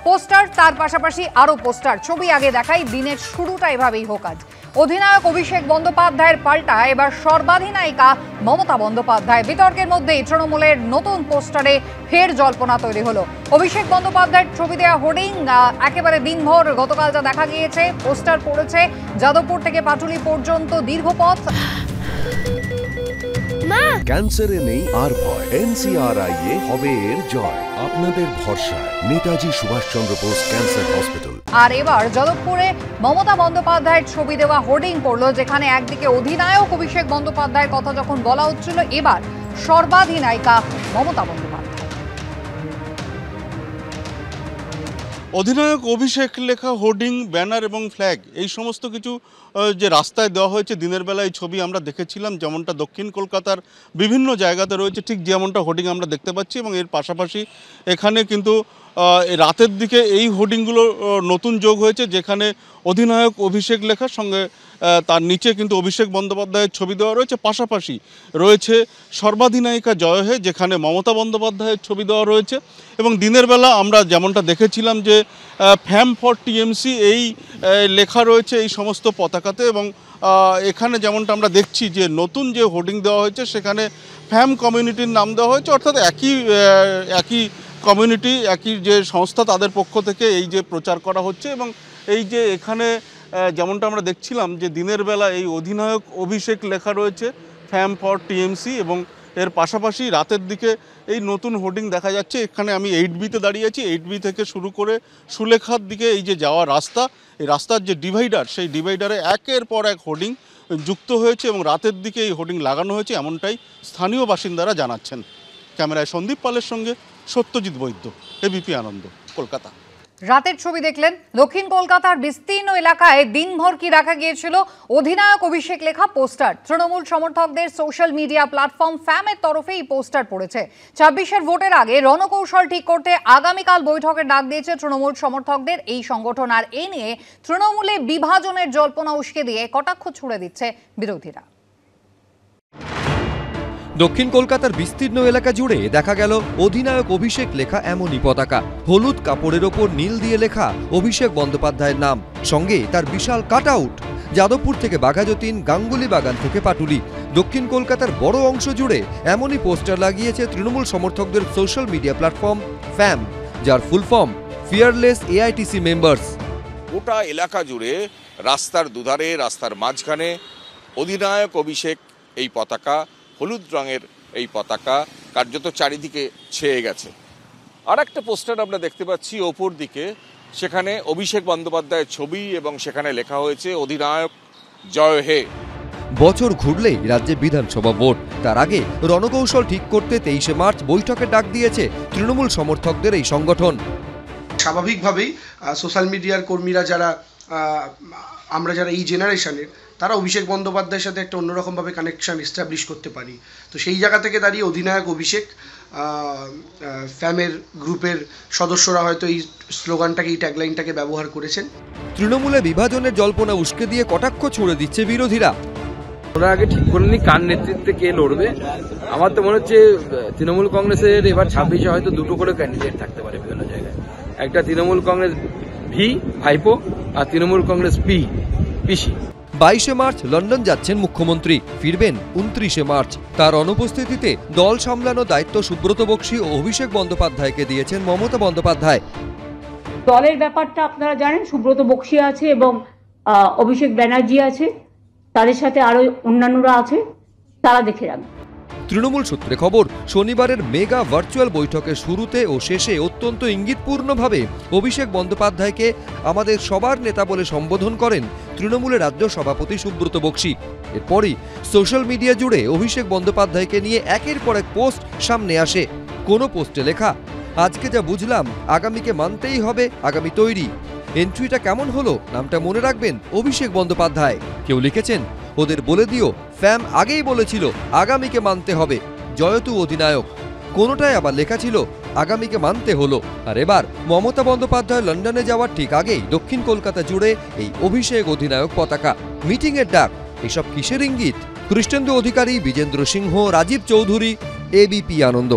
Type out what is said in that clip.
Poster, তার পাশাপাশি আরো পোস্টার। ছবি আগে দেখাই, দিনের শুরুটা এভাবেই হোক আজ। অধিনায়ক অভিষেক বন্দ্যোপাধ্যায়ের পাল্টা এবার সর্বাধিনায়িকা মমতা বন্দ্যোপাধ্যায়। বিতর্কের মধ্যেই তৃণমূলের নতুন পোস্টারে ফের জল্পনা তৈরি হলো। অভিষেক বন্দ্যোপাধ্যায়ের ছবি দেওয়া হোর্ডিং একেবারে দিনভর গতকাল যা দেখা গিয়েছে, পোস্টার পড়েছে যাদবপুর থেকে পাটুলি পর্যন্ত দীর্ঘ পথ। ক্যান্সারে নেই আর ভয়, NCRI হবে এর জয়। আপনাদের ভরসা নেতাজি সুভাষচন্দ্র বোস ক্যান্সার হসপিটাল। আর এবার যাদবপুরে মমতা বন্দ্যোপাধ্যায়ের ছবি দেওয়া হোর্ডিং পড়লো, যেখানে একদিকে অধিনায়ক অভিষেক বন্দ্যোপাধ্যায়ের কথা যখন বলা হচ্ছিল, এবার সর্বাধিনায়িকা মমতা বন্দ্যোপাধ্যায়। অধিনায়ক অভিষেক লেখা হোর্ডিং, ব্যানার এবং ফ্ল্যাগ এই সমস্ত কিছু যে রাস্তায় দেওয়া হয়েছে দিনের বেলা, এই ছবি আমরা দেখেছিলাম যেমনটা দক্ষিণ কলকাতার বিভিন্ন জায়গাতে রয়েছে, ঠিক যেমনটা হোর্ডিং আমরা দেখতে পাচ্ছি। এবং এর পাশাপাশি এখানে কিন্তু রাতের দিকে এই হোর্ডিংগুলো নতুন যোগ হয়েছে, যেখানে অধিনায়ক অভিষেক লেখার সঙ্গে তার নিচে কিন্তু অভিষেক বন্দ্যোপাধ্যায়ের ছবি দেওয়া রয়েছে। পাশাপাশি রয়েছে সর্বাধিনায়িকা জয় হে, যেখানে মমতা বন্দ্যোপাধ্যায়ের ছবি দেওয়া রয়েছে। এবং দিনের বেলা আমরা যেমনটা দেখেছিলাম যে ফ্যাম ফর টিএমসি এই লেখা রয়েছে এই সমস্ত পতাকাতে। এবং এখানে যেমনটা আমরা দেখছি যে নতুন যে হোর্ডিং দেওয়া হয়েছে সেখানে ফ্যাম কমিউনিটির নাম দেওয়া হয়েছে, অর্থাৎ একই কমিউনিটি, একই যে সংস্থা, তাদের পক্ষ থেকে এই যে প্রচার করা হচ্ছে। এবং এই যে এখানে যেমনটা আমরা দেখছিলাম যে দিনের বেলা এই অধিনায়ক অভিষেক লেখা রয়েছে ফ্যাম ফর টিএমসি, এবং এর পাশাপাশি রাতের দিকে এই নতুন হোর্ডিং দেখা যাচ্ছে। এখানে আমি 8B-তে দাঁড়িয়ে আছি। 8B থেকে শুরু করে সুলেখার দিকে এই যে যাওয়া রাস্তা, এই রাস্তার যে ডিভাইডার, সেই ডিভাইডারে একের পর এক হোর্ডিং যুক্ত হয়েছে এবং রাতের দিকে এই হোর্ডিং লাগানো হয়েছে, এমনটাই স্থানীয় বাসিন্দারা জানাচ্ছেন। ক্যামেরায় সন্দীপ পালের সঙ্গে সত্যজিৎ বৈদ্য, ABP আনন্দ, কলকাতা। রাতের ছবি দেখলেন। দক্ষিণ কলকাতার বিস্তীর্ণ এলাকায় দিনভর কি দেখা গিয়েছিল? অধিনায়ক অভিষেক লেখা পোস্টার। তৃণমূল সমর্থকদের সোশ্যাল মিডিয়া প্ল্যাটফর্ম ফ্যামের তরফে এই পোস্টার পড়েছে। 26-এর ভোটের আগে রণকৌশল ঠিক করতে আগামীকাল বৈঠকের ডাক দিয়েছে তৃণমূল সমর্থকদের এই সংগঠন। আর এই নিয়ে তৃণমূলে বিভাজনের জল্পনা উস্কে দিয়ে কটাক্ষ ছুড়ে দিচ্ছে বিরোধীরা। দক্ষিণ কলকাতার বিস্তীর্ণ এলাকা জুড়ে দেখা গেল অধিনায়ক অভিষেক লেখা এমনই পতাকা। হলুদ কাপড়ের ওপর নীল দিয়ে লেখা অভিষেক বন্দ্যোপাধ্যায়ের নাম, সঙ্গে তার বিশাল কাট আউট। যাদবপুর থেকে বাঘাযতীন, গাঙ্গুলি বাগান থেকে পাটুলি, দক্ষিণ কলকাতার বড় অংশ জুড়ে এমনই পোস্টার লাগিয়েছে তৃণমূল সমর্থকদের সোশ্যাল মিডিয়া প্ল্যাটফর্ম ফ্যাম, যার full form fearless AITC members. গোটা এলাকা জুড়ে রাস্তার দুধারে, রাস্তার মাঝখানে অধিনায়ক অভিষেক এই পতাকা, হলুদ রঙের এই পতাকা কার্যত চারিদিকে ছেয়ে গেছে। আর একটা পোস্টার আমরা দেখতে পাচ্ছি ওপর দিকে, সেখানে অভিষেক বন্দ্যোপাধ্যায়ের ছবি এবং সেখানে লেখা হয়েছে অধিনায়ক জয় হে। বছর ঘুরলেই রাজ্যে বিধানসভা ভোট, তার আগে রণকৌশল ঠিক করতে 23শে মার্চ বৈঠকের ডাক দিয়েছে তৃণমূল সমর্থকদের এই সংগঠন। স্বাভাবিকভাবেই সোশ্যাল মিডিয়ার কর্মীরা আমরা যারা এই জেনারেশনের, তারা অভিষেক বন্দ্যোপাধ্যায়ের সাথে একটা অন্যরকমভাবে কানেকশন এস্টাবলিশ করতে পারি। তো সেই জায়গা থেকে দাঁড়িয়ে অধিনায়ক অভিষেক, ফ্যামের গ্রুপের সদস্যরা হয়তো এই স্লোগানটাকে, এই ট্যাগলাইনটাকে ব্যবহার করেছেন। তৃণমূলে বিভাজনের জল্পনা উস্কে দিয়ে কটাক্ষ ছুড়ে দিচ্ছে বিরোধীরা। ওরা আগে ঠিক করে নি কার নেতৃত্বে কে লড়বে। আমার তো মনে হচ্ছে তৃণমূল কংগ্রেসের এবার 26-এ হয়তো দুটো করে ক্যান্ডিডেট থাকতে পারে বিভিন্ন জায়গায়। একটা তৃণমূল কংগ্রেস ভি ভাইপো আর তৃণমূল কংগ্রেস পিসি। 22শে মার্চ লন্ডন যাচ্ছেন মুখ্যমন্ত্রী, ফিরবেন 29শে মার্চ। তার অনুপস্থিতিতে দল সামলানোর দায়িত্ব সুব্রত বক্সী ও অভিষেক বন্দ্যোপাধ্যায়কে দিয়েছেন মমতা বন্দ্যোপাধ্যায়। দলের ব্যাপারটা আপনারা জানেন, সুব্রত বক্সী আছে এবং অভিষেক ব্যানার্জি আছে, তাদের সাথে আরো অন্যান্যরা আছে, তারা দেখে যাবে। তৃণমূল সূত্রে খবর, শনিবারের মেগা ভার্চুয়াল বৈঠকের শুরুতে ও শেষে অত্যন্ত ইঙ্গিতপূর্ণভাবে অভিষেক বন্দ্যোপাধ্যায়কে আমাদের সবার নেতা বলে সম্বোধন করেন তৃণমূলের রাজ্য সভাপতি সুব্রত বক্সী। এরপরই সোশ্যাল মিডিয়া জুড়ে অভিষেক বন্দ্যোপাধ্যায়কে নিয়ে একের পর এক পোস্ট সামনে আসে। কোনো পোস্টে লেখা, আজকে যা বুঝলাম আগামীকে মানতেই হবে, আগামী তৈরি। এন্ট্রিটা কেমন হলো, নামটা মনে রাখবেন অভিষেক বন্দ্যোপাধ্যায়। কেউ লিখেছেন, ওদের বলে দিও ফ্যাম আগেই বলেছিল আগামীকে মানতে হবে, জয়তু অধিনায়ক। কোনোটায় আবার লেখা ছিল আগামীকে মানতে হলো। আর এবার মমতা বন্দ্যোপাধ্যায় লন্ডনে যাওয়ার ঠিক আগেই দক্ষিণ কলকাতা জুড়ে এই অভিষেক অধিনায়ক পতাকা, মিটিংয়ের ডাক। এসব কিসের ইঙ্গিত? কৃষ্ণেন্দু অধিকারী, বিজেন্দ্র সিংহ, রাজীব চৌধুরী, ABP আনন্দ।